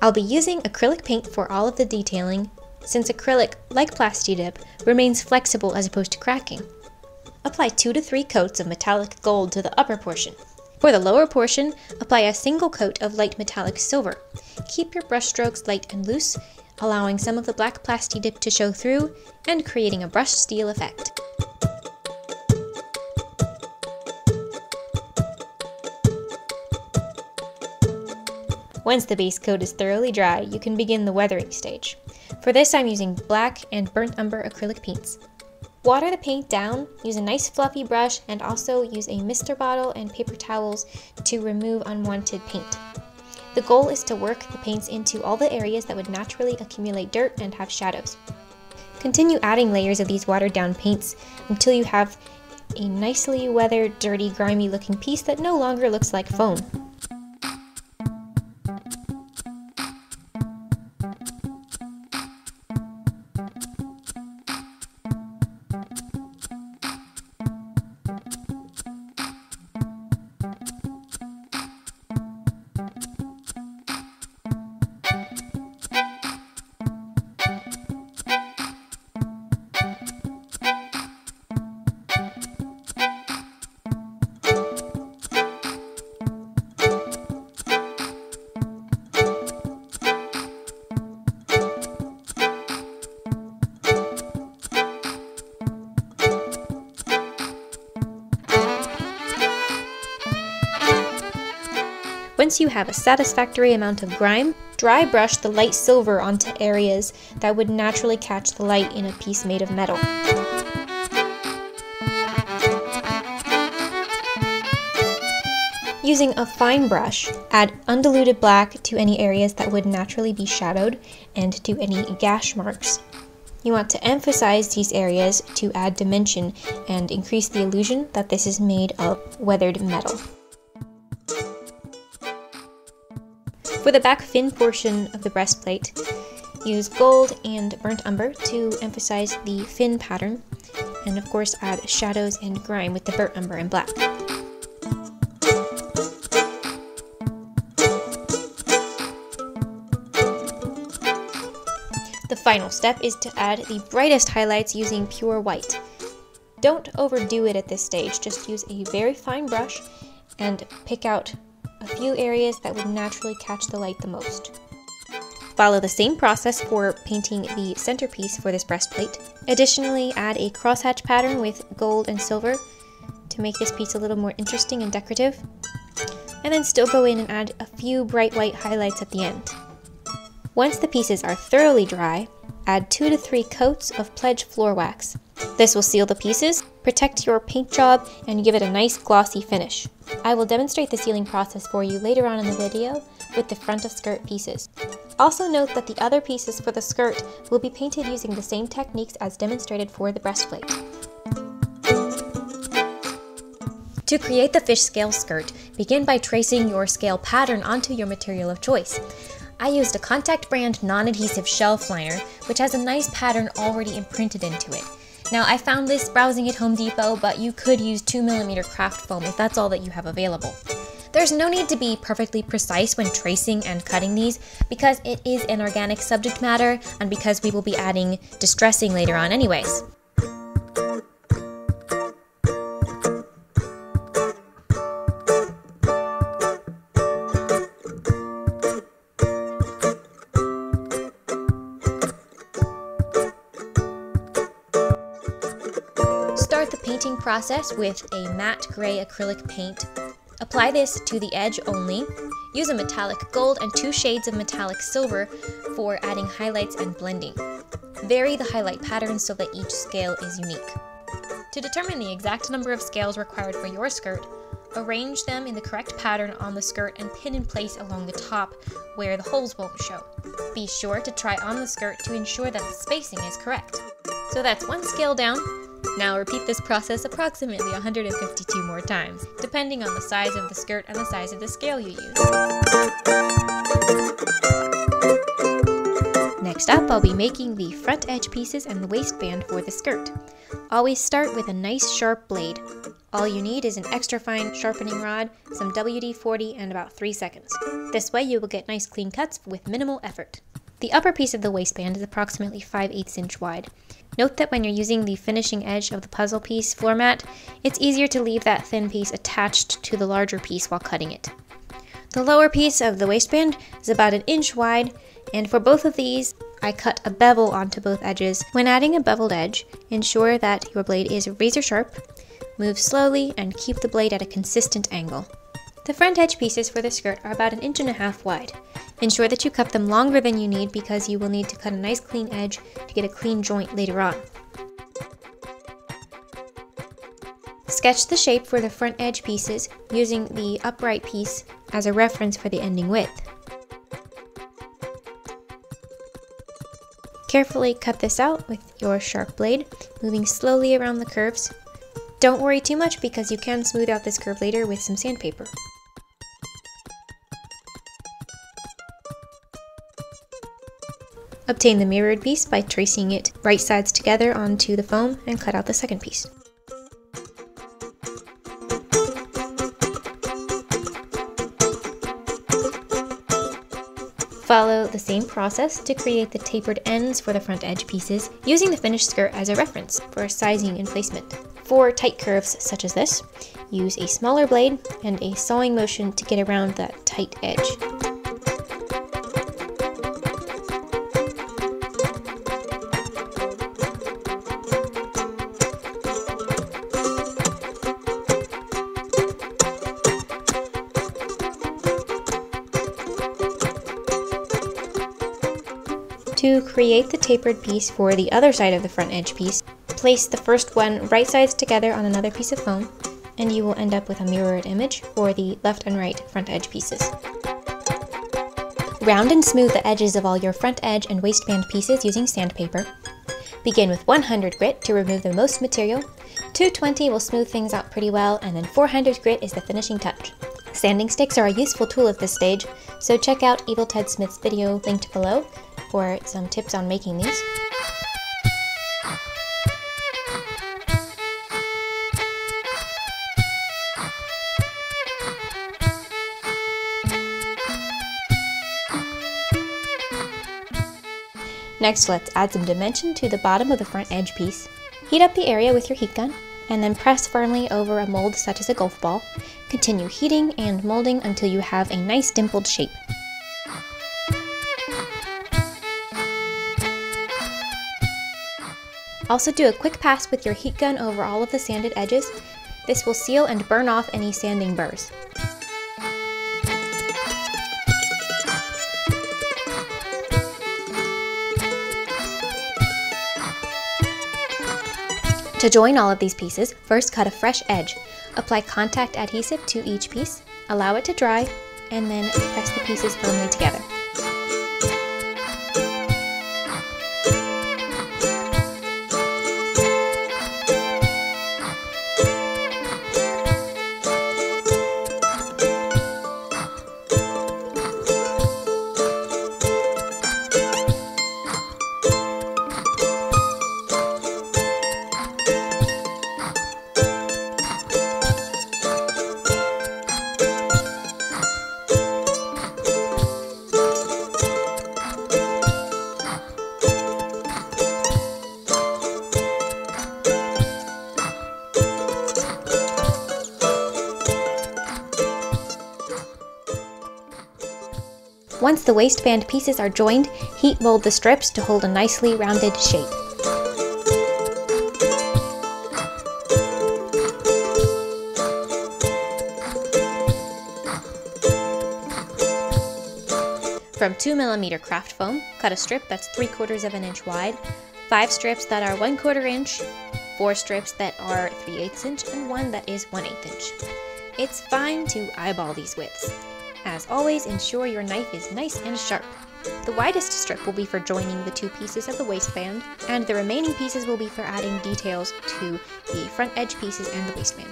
I'll be using acrylic paint for all of the detailing, since acrylic, like Plasti-Dip, remains flexible as opposed to cracking. Apply 2 to 3 coats of metallic gold to the upper portion. For the lower portion, apply a single coat of light metallic silver. Keep your brush strokes light and loose, allowing some of the black Plasti-Dip to show through and creating a brushed steel effect. Once the base coat is thoroughly dry, you can begin the weathering stage. For this, I'm using black and burnt umber acrylic paints. Water the paint down, use a nice fluffy brush, and also use a mister bottle and paper towels to remove unwanted paint. The goal is to work the paints into all the areas that would naturally accumulate dirt and have shadows. Continue adding layers of these watered down paints until you have a nicely weathered, dirty, grimy looking piece that no longer looks like foam. Once you have a satisfactory amount of grime, dry brush the light silver onto areas that would naturally catch the light in a piece made of metal. Using a fine brush, add undiluted black to any areas that would naturally be shadowed and to any gash marks. You want to emphasize these areas to add dimension and increase the illusion that this is made of weathered metal. For the back fin portion of the breastplate, use gold and burnt umber to emphasize the fin pattern, and of course add shadows and grime with the burnt umber and black. The final step is to add the brightest highlights using pure white. Don't overdo it at this stage, just use a very fine brush and pick out a few areas that would naturally catch the light the most. Follow the same process for painting the centerpiece for this breastplate. Additionally, add a crosshatch pattern with gold and silver to make this piece a little more interesting and decorative. And then still go in and add a few bright white highlights at the end. Once the pieces are thoroughly dry, add 2 to 3 coats of Pledge floor wax. This will seal the pieces, protect your paint job, and give it a nice glossy finish. I will demonstrate the sealing process for you later on in the video with the front of skirt pieces. Also note that the other pieces for the skirt will be painted using the same techniques as demonstrated for the breastplate. To create the fish scale skirt, begin by tracing your scale pattern onto your material of choice. I used a Contact brand non-adhesive shelf liner, which has a nice pattern already imprinted into it. Now, I found this browsing at Home Depot, but you could use 2mm craft foam if that's all that you have available. There's no need to be perfectly precise when tracing and cutting these, because it is an organic subject matter and because we will be adding distressing later on anyways. Start the painting process with a matte gray acrylic paint. Apply this to the edge only. Use a metallic gold and 2 shades of metallic silver for adding highlights and blending. Vary the highlight patterns so that each scale is unique. To determine the exact number of scales required for your skirt, arrange them in the correct pattern on the skirt and pin in place along the top where the holes won't show. Be sure to try on the skirt to ensure that the spacing is correct. So that's 1 scale down. Now repeat this process approximately 152 more times, depending on the size of the skirt and the size of the scale you use. Next up, I'll be making the front edge pieces and the waistband for the skirt. Always start with a nice sharp blade. All you need is an extra fine sharpening rod, some WD-40, and about 3 seconds. This way you will get nice clean cuts with minimal effort. The upper piece of the waistband is approximately 5/8 inch wide. Note that when you're using the finishing edge of the puzzle piece floor mat, it's easier to leave that thin piece attached to the larger piece while cutting it. The lower piece of the waistband is about 1 inch wide, and for both of these, I cut a bevel onto both edges. When adding a beveled edge, ensure that your blade is razor sharp. Move slowly and keep the blade at a consistent angle. The front edge pieces for the skirt are about 1.5 inches wide. Ensure that you cut them longer than you need because you will need to cut a nice clean edge to get a clean joint later on. Sketch the shape for the front edge pieces using the upright piece as a reference for the ending width. Carefully cut this out with your sharp blade, moving slowly around the curves. Don't worry too much because you can smooth out this curve later with some sandpaper. Obtain the mirrored piece by tracing it right sides together onto the foam and cut out the second piece. Follow the same process to create the tapered ends for the front edge pieces, using the finished skirt as a reference for sizing and placement. For tight curves such as this, use a smaller blade and a sawing motion to get around that tight edge. To create the tapered piece for the other side of the front edge piece, place the first one right sides together on another piece of foam, and you will end up with a mirrored image for the left and right front edge pieces. Round and smooth the edges of all your front edge and waistband pieces using sandpaper. Begin with 100 grit to remove the most material, 220 will smooth things out pretty well, and then 400 grit is the finishing touch. Sanding sticks are a useful tool at this stage, so check out Evil Ted Smith's video linked below for some tips on making these. Next, let's add some dimension to the bottom of the front edge piece. Heat up the area with your heat gun, and then press firmly over a mold such as a golf ball. Continue heating and molding until you have a nice dimpled shape. Also do a quick pass with your heat gun over all of the sanded edges. This will seal and burn off any sanding burrs. To join all of these pieces, first cut a fresh edge. Apply contact adhesive to each piece, allow it to dry, and then press the pieces firmly together. Once the waistband pieces are joined, heat mold the strips to hold a nicely rounded shape. From 2mm craft foam, cut a strip that's 3/4 of an inch wide, 5 strips that are 1/4 inch, 4 strips that are 3/8 inch, and 1 that is 1/8 inch. It's fine to eyeball these widths. As always, ensure your knife is nice and sharp. The widest strip will be for joining the 2 pieces of the waistband, and the remaining pieces will be for adding details to the front edge pieces and the waistband.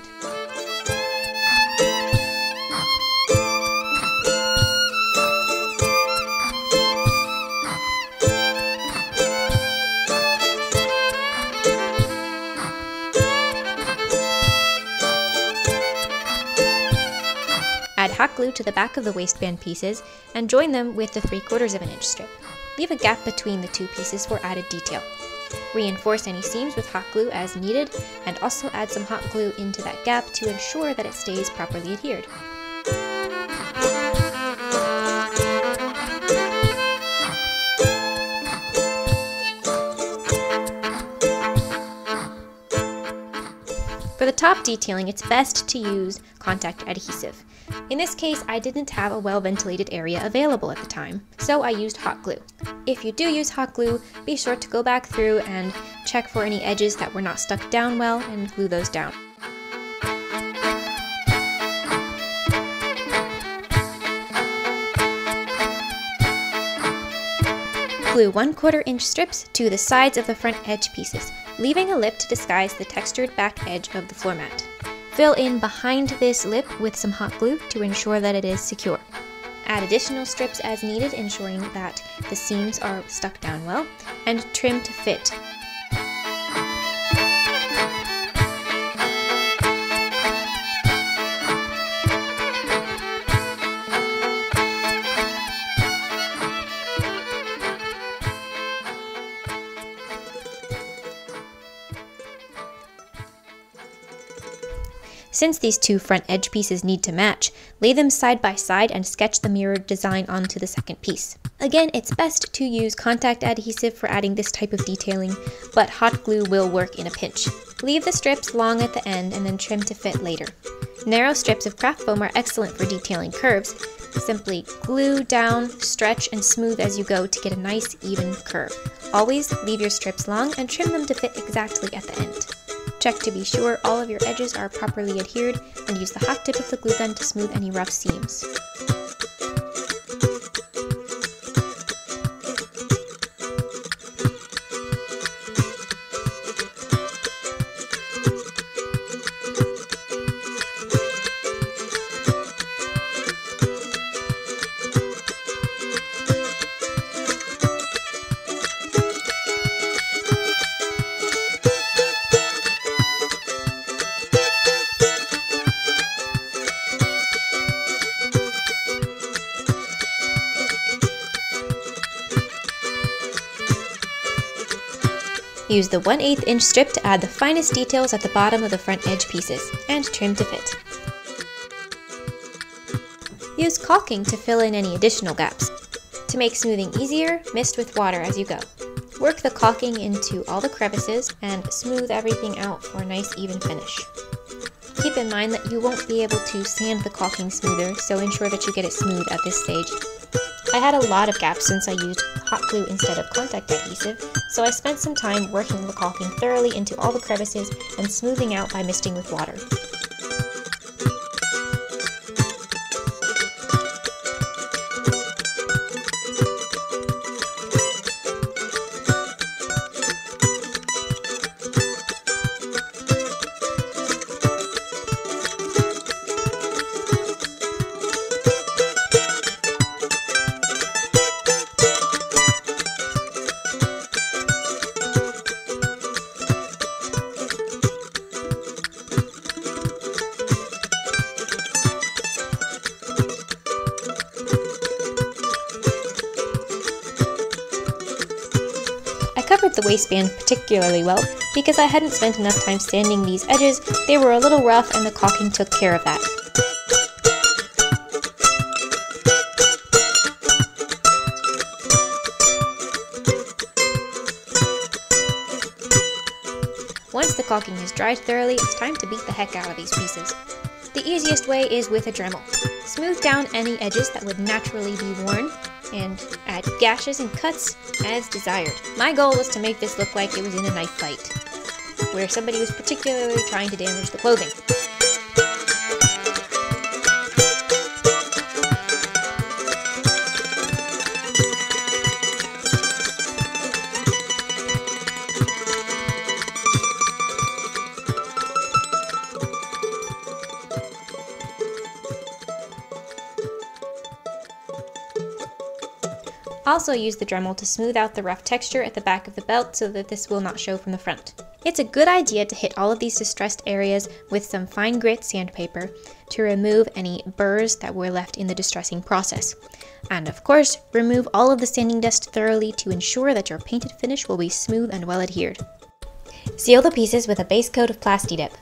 hot glue to the back of the waistband pieces and join them with the 3/4 inch strip. Leave a gap between the two pieces for added detail. Reinforce any seams with hot glue as needed, and also add some hot glue into that gap to ensure that it stays properly adhered. For the top detailing, it's best to use contact adhesive. In this case, I didn't have a well-ventilated area available at the time, so I used hot glue. If you do use hot glue, be sure to go back through and check for any edges that were not stuck down well and glue those down. Glue 1/4 inch strips to the sides of the front edge pieces, leaving a lip to disguise the textured back edge of the floor mat. Fill in behind this lip with some hot glue to ensure that it is secure. Add additional strips as needed, ensuring that the seams are stuck down well, and trim to fit. Since these two front edge pieces need to match, lay them side by side and sketch the mirrored design onto the second piece. Again, it's best to use contact adhesive for adding this type of detailing, but hot glue will work in a pinch. Leave the strips long at the end and then trim to fit later. Narrow strips of craft foam are excellent for detailing curves. Simply glue down, stretch, and smooth as you go to get a nice even curve. Always leave your strips long and trim them to fit exactly at the end. Check to be sure all of your edges are properly adhered, and use the hot tip of the glue gun to smooth any rough seams. Use the 1/8 inch strip to add the finest details at the bottom of the front edge pieces, and trim to fit. Use caulking to fill in any additional gaps. To make smoothing easier, mist with water as you go. Work the caulking into all the crevices and smooth everything out for a nice even finish. Keep in mind that you won't be able to sand the caulking smoother, so ensure that you get it smooth at this stage. I had a lot of gaps since I used hot glue instead of contact adhesive, so I spent some time working the caulking thoroughly into all the crevices and smoothing out by misting with water. I covered the waistband particularly well because I hadn't spent enough time sanding these edges. They were a little rough and the caulking took care of that. Once the caulking has dried thoroughly, it's time to beat the heck out of these pieces. The easiest way is with a Dremel. Smooth down any edges that would naturally be worn, and add gashes and cuts as desired. My goal was to make this look like it was in a knife fight, where somebody was particularly trying to damage the clothing. Also use the Dremel to smooth out the rough texture at the back of the belt so that this will not show from the front. It's a good idea to hit all of these distressed areas with some fine grit sandpaper to remove any burrs that were left in the distressing process. And of course, remove all of the sanding dust thoroughly to ensure that your painted finish will be smooth and well adhered. Seal the pieces with a base coat of Plasti-Dip.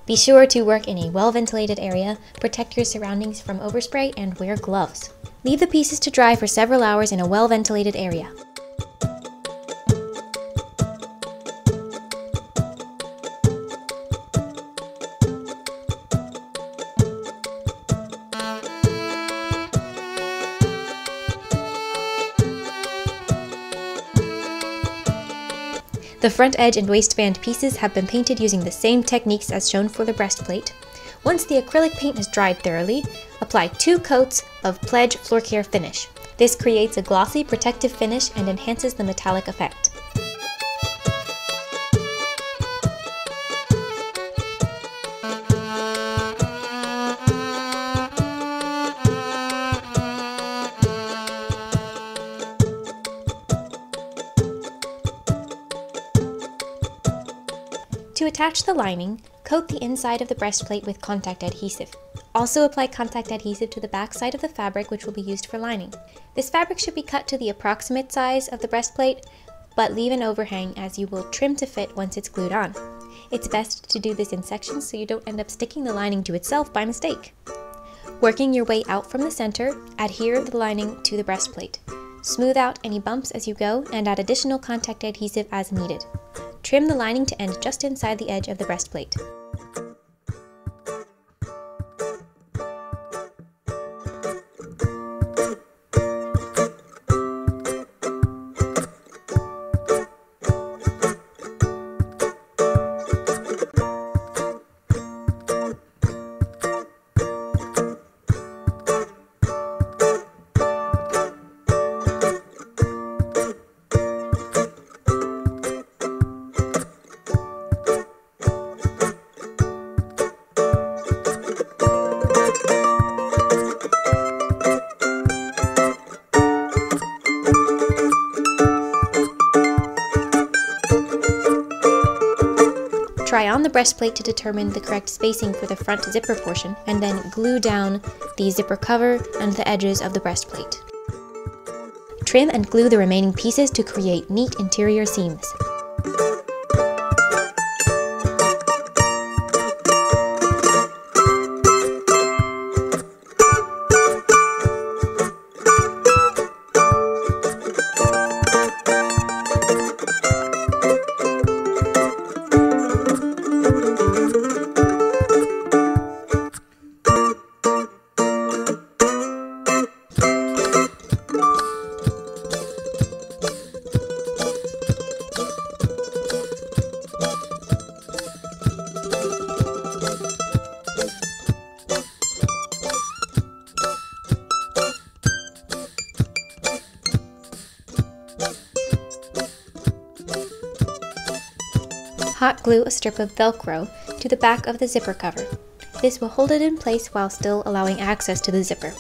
Be sure to work in a well-ventilated area, protect your surroundings from overspray, and wear gloves. Leave the pieces to dry for several hours in a well-ventilated area. The front edge and waistband pieces have been painted using the same techniques as shown for the breastplate. Once the acrylic paint has dried thoroughly, apply 2 coats of Pledge Floor Care finish. This creates a glossy, protective finish and enhances the metallic effect. To attach the lining, coat the inside of the breastplate with contact adhesive. Also apply contact adhesive to the back side of the fabric, which will be used for lining. This fabric should be cut to the approximate size of the breastplate, but leave an overhang as you will trim to fit once it's glued on. It's best to do this in sections so you don't end up sticking the lining to itself by mistake. Working your way out from the center, adhere the lining to the breastplate. Smooth out any bumps as you go and add additional contact adhesive as needed. Trim the lining to end just inside the edge of the breastplate. Try on the breastplate to determine the correct spacing for the front zipper portion, and then glue down the zipper cover and the edges of the breastplate. Trim and glue the remaining pieces to create neat interior seams. Hot glue a strip of Velcro to the back of the zipper cover. This will hold it in place while still allowing access to the zipper.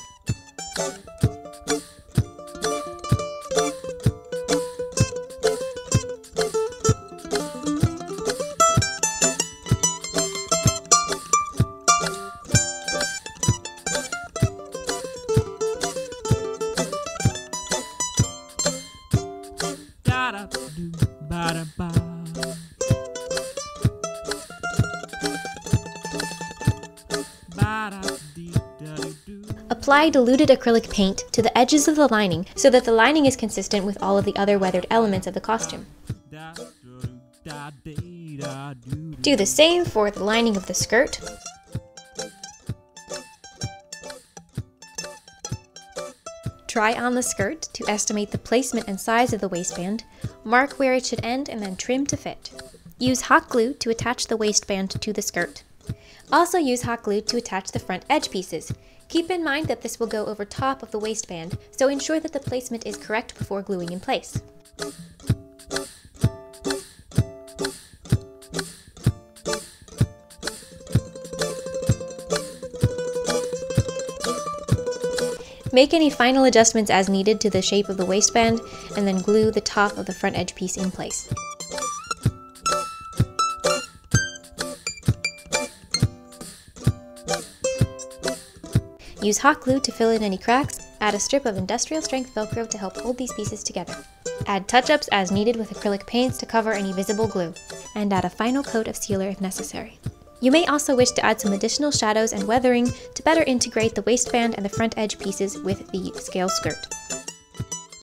Apply diluted acrylic paint to the edges of the lining so that the lining is consistent with all of the other weathered elements of the costume. Do the same for the lining of the skirt. Try on the skirt to estimate the placement and size of the waistband, mark where it should end, and then trim to fit. Use hot glue to attach the waistband to the skirt. Also use hot glue to attach the front edge pieces. Keep in mind that this will go over top of the waistband, so ensure that the placement is correct before gluing in place. Make any final adjustments as needed to the shape of the waistband, and then glue the top of the front edge piece in place. Use hot glue to fill in any cracks. Add a strip of industrial strength Velcro to help hold these pieces together. Add touch-ups as needed with acrylic paints to cover any visible glue. And add a final coat of sealer if necessary. You may also wish to add some additional shadows and weathering to better integrate the waistband and the front edge pieces with the scale skirt.